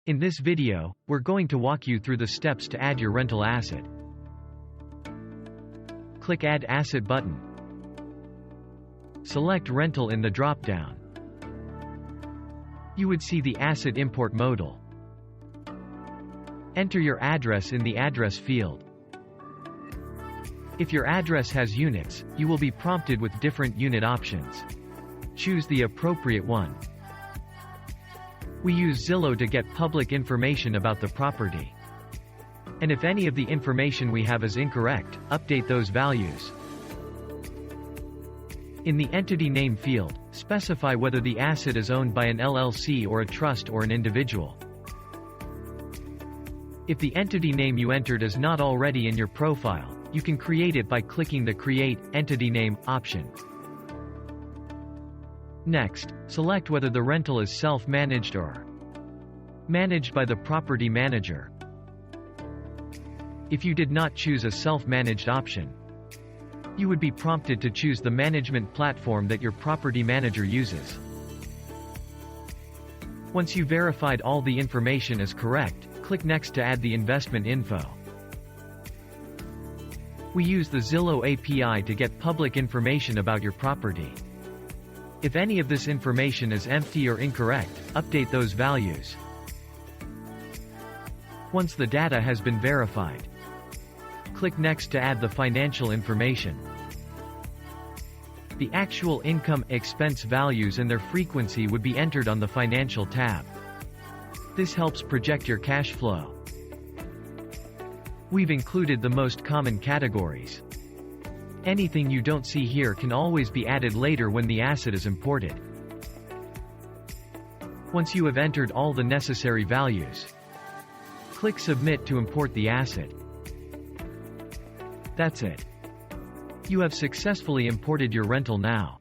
In this video, we're going to walk you through the steps to add your rental asset. Click Add Asset button. Select Rental in the drop-down. You would see the asset import modal. Enter your address in the address field. If your address has units, you will be prompted with different unit options. Choose the appropriate one. We use Zillow to get public information about the property. And if any of the information we have is incorrect, update those values. In the Entity Name field, specify whether the asset is owned by an LLC or a trust or an individual. If the entity name you entered is not already in your profile, you can create it by clicking the Create Entity Name option. Next, select whether the rental is self-managed or managed by the property manager. If you did not choose a self-managed option, you would be prompted to choose the management platform that your property manager uses. Once you verified all the information is correct, click Next to add the investment info. We use the Zillow API to get public information about your property. If any of this information is empty or incorrect, update those values. Once the data has been verified, click Next to add the financial information. The actual income, expense values and their frequency would be entered on the Financial tab. This helps project your cash flow. We've included the most common categories. Anything you don't see here can always be added later when the asset is imported. Once you have entered all the necessary values, click Submit to import the asset. That's it. You have successfully imported your rental now.